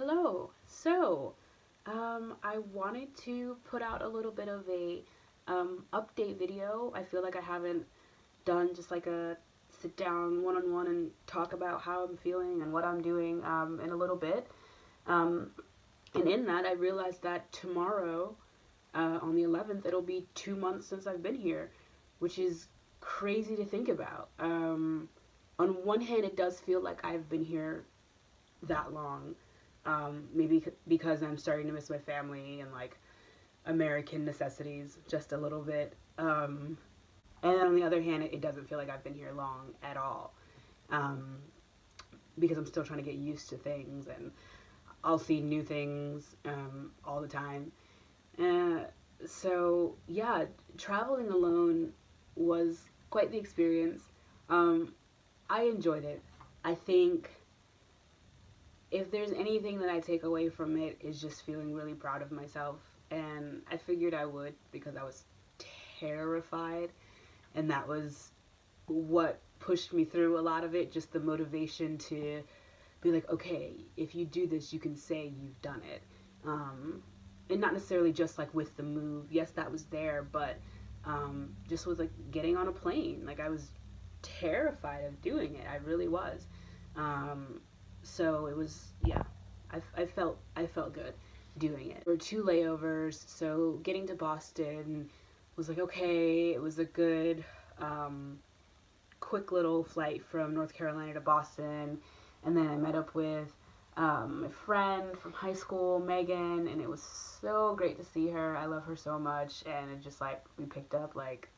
Hello. I wanted to put out a little bit of a update video. I feel like I haven't done just like a sit down one on one and talk about how I'm feeling and what I'm doing in a little bit. Um, and in that, I realized that tomorrow, on the 11th, it'll be 2 months since I've been here, which is crazy to think about. On one hand, it does feel like I've been here that long. Maybe because I'm starting to miss my family and like American necessities just a little bit. And on the other hand, it doesn't feel like I've been here long at all, um, because I'm still trying to get used to things and I'll see new things all the time. Uh, so yeah, traveling alone was quite the experience. Um, I enjoyed it. I think if there's anything that I take away from it is just feeling really proud of myself. And I figured I would because I was terrified. And that was what pushed me through a lot of it. Just the motivation to be like, okay, if you do this, you can say you've done it. And not necessarily just like with the move. Yes, that was there, but just with like getting on a plane. Like I was terrified of doing it. I really was. Um, so it was, yeah, I felt good doing it. There were two layovers, so getting to Boston was like okay. It was a good, quick little flight from North Carolina to Boston, and then I met up with a friend from high school, Megan, and it was so great to see her. I love her so much, and it just like we picked up like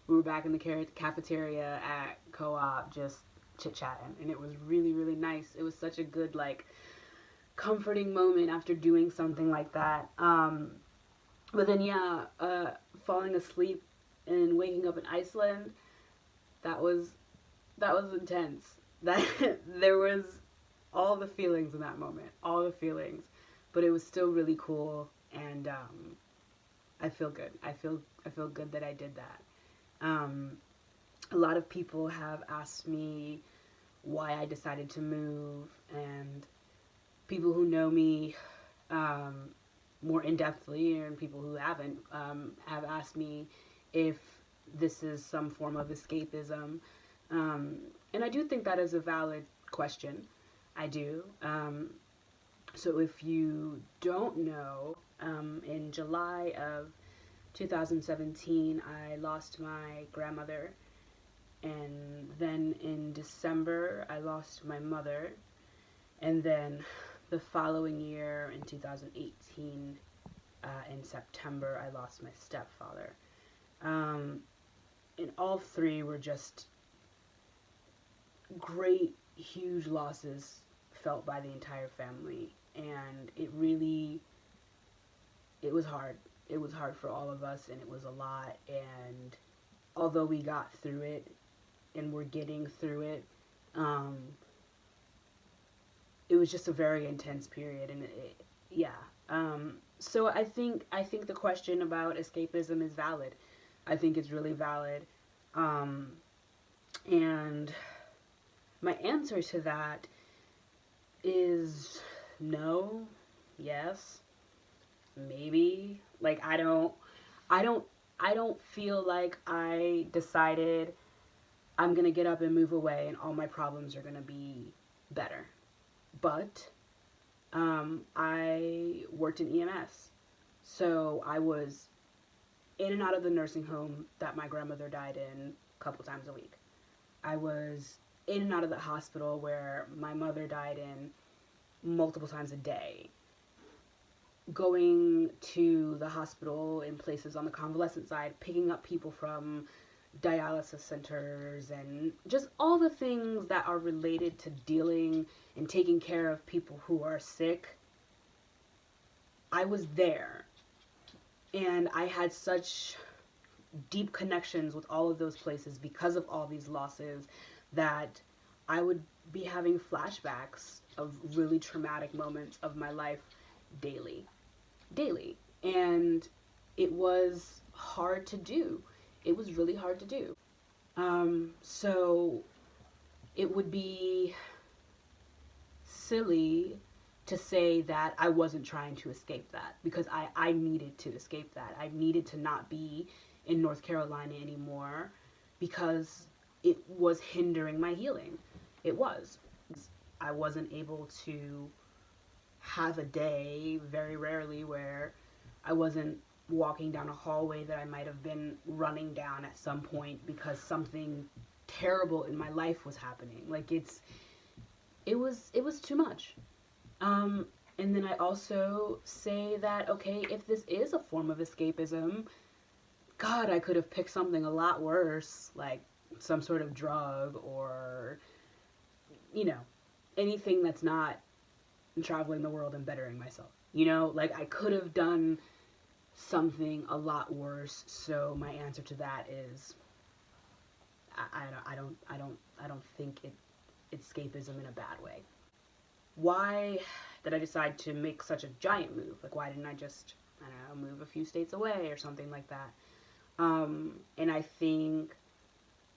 we were back in the cafeteria at co-op just chit chatting, and it was really really nice. It was such a good like comforting moment after doing something like that. But then yeah, falling asleep and waking up in Iceland, that was that was intense. That there was all the feelings in that moment, all the feelings, but it was still really cool, and I feel good. I feel good that I did that. Um, a lot of people have asked me why I decided to move, and people who know me um, more in depthly, and people who haven't have asked me if this is some form of escapism. Um, and I do think that is a valid question. I do. So if you don't know, in July of 2017, I lost my grandmother, and then in December, I lost my mother, and then the following year, in 2018, in September, I lost my stepfather. Um, and all three were just great, huge losses felt by the entire family, and it was hard. It was hard for all of us, and it was a lot. And although we got through it, and we're getting through it, um, it was just a very intense period, and yeah. So I think the question about escapism is valid. I think it's really valid, um, and my answer to that is no, yes, maybe. Like I don't, I don't feel like I decided I'm gonna get up and move away and all my problems are gonna be better. But I worked in EMS, so I was in and out of the nursing home that my grandmother died in a couple times a week. I was in and out of the hospital where my mother died in multiple times a day, going to the hospital in places on the convalescent side, picking up people from dialysis centers, and just all the things that are related to dealing and taking care of people who are sick. I was there, and I had such deep connections with all of those places because of all these losses that I would be having flashbacks of really traumatic moments of my life daily. Daily. And it was hard to do. It was really hard to do. So it would be silly to say that I wasn't trying to escape that, because I needed to escape that. I needed to not be in North Carolina anymore because it was hindering my healing. It was. I wasn't able to have a day, very rarely, where I wasn't walking down a hallway that I might have been running down at some point because something terrible in my life was happening. Like it was too much. Um, and then I also say that, okay, if this is a form of escapism, God, I could have picked something a lot worse, like some sort of drug or, you know, anything that's not traveling the world and bettering myself. Like I could have done something a lot worse. So my answer to that is, I don't think it's escapism in a bad way. Why did I decide to make such a giant move? Like, why didn't I just, I don't know, move a few states away or something like that? And I think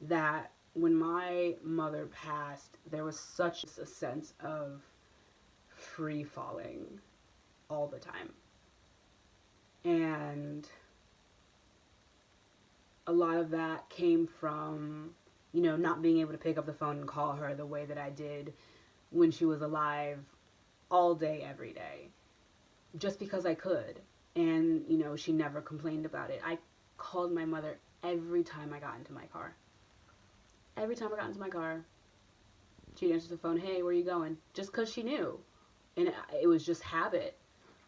that when my mother passed, there was such a sense of free falling all the time. And a lot of that came from, not being able to pick up the phone and call her the way that I did when she was alive all day, every day, just because I could. And, she never complained about it. I called my mother every time I got into my car. Every time I got into my car, she'd answer the phone, hey, where are you going? Just because she knew. And it was just habit.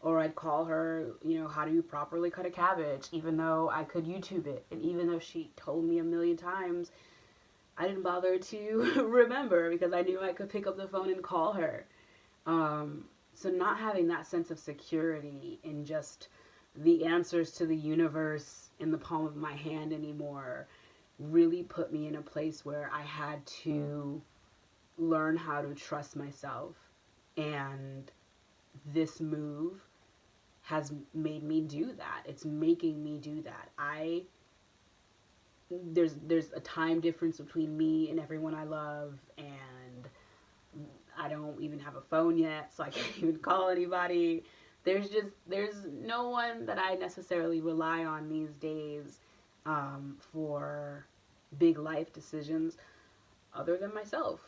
Or I'd call her, how do you properly cut a cabbage, even though I could YouTube it. And even though she told me a million times, I didn't bother to remember because I knew I could pick up the phone and call her. So not having that sense of security in just the answers to the universe in the palm of my hand anymore really put me in a place where I had to learn how to trust myself. And this move has made me do that. It's making me do that. There's a time difference between me and everyone I love, and I don't even have a phone yet, so I can't even call anybody. There's no one that I necessarily rely on these days for big life decisions other than myself.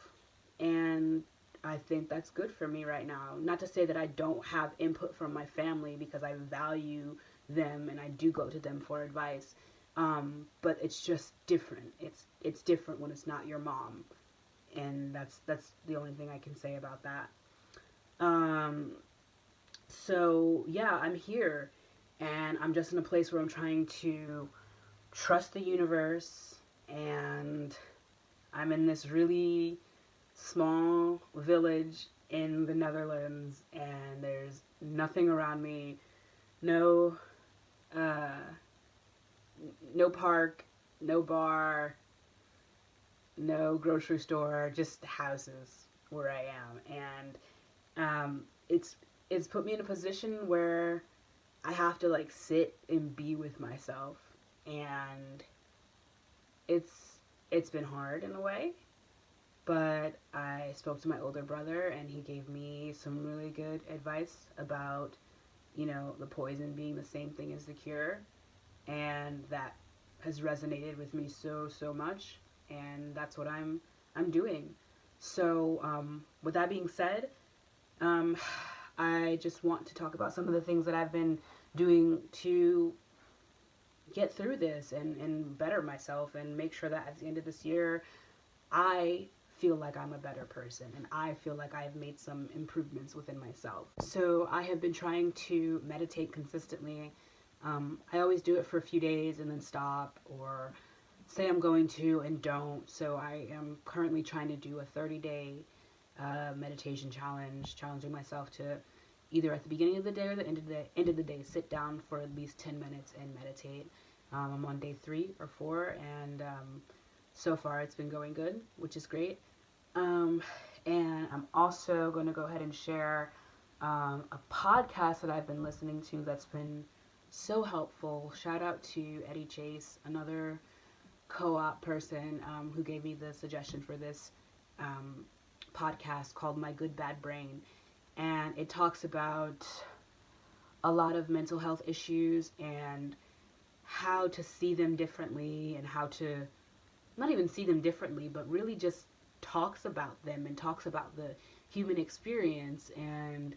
And I think that's good for me right now. Not to say that I don't have input from my family, because I value them and I do go to them for advice. But it's just different. It's different when it's not your mom, and that's the only thing I can say about that. So yeah, I'm here, and I'm just in a place where I'm trying to trust the universe, and I'm in this really small village in the Netherlands, and there's nothing around me, no no park, no bar, no grocery store, just houses where I am. And it's put me in a position where I have to like sit and be with myself, and it's been hard in a way. But I spoke to my older brother, and he gave me some really good advice about, the poison being the same thing as the cure. And that has resonated with me so much, and that's what I'm doing. So with that being said, I just want to talk about some of the things that I've been doing to get through this and better myself, and make sure that at the end of this year I feel like I'm a better person, and I feel like I've made some improvements within myself. So I have been trying to meditate consistently. I always do it for a few days and then stop, or say I'm going to and don't. So I am currently trying to do a 30-day meditation challenge, challenging myself to either at the beginning of the day or the end of the day sit down for at least 10 minutes and meditate. I'm on day 3 or 4, and so far it's been going good, which is great. And I'm also going to go ahead and share a podcast that I've been listening to that's been so helpful. Shout out to Eddie Chase, another co-op person who gave me the suggestion for this podcast called My Good Bad Brain. and it talks about a lot of mental health issues and how to see them differently, and how to not even see them differently, but really just talks about them and talks about the human experience and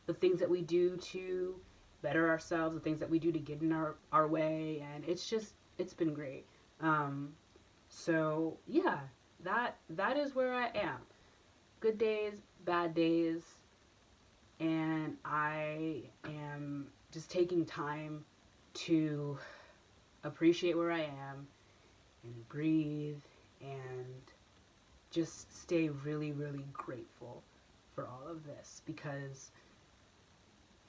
the things that we do to better ourselves, the things that we do to get in our way, and it's been great. Um, so yeah, that is where I am. Good days, bad days, and I am just taking time to appreciate where I am and breathe and just stay really, really grateful for all of this, because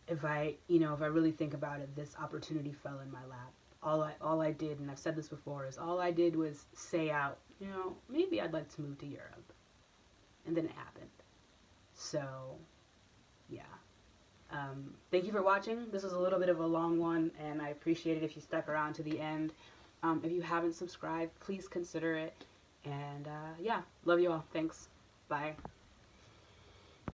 if I really think about it, this opportunity fell in my lap. All I did, and I've said this before, is all I did was say out, maybe I'd like to move to Europe, and then it happened. So, yeah. Thank you for watching. This was a little bit of a long one, and I appreciate it if you stuck around to the end. If you haven't subscribed, please consider it. And yeah, love you all. Thanks. Bye.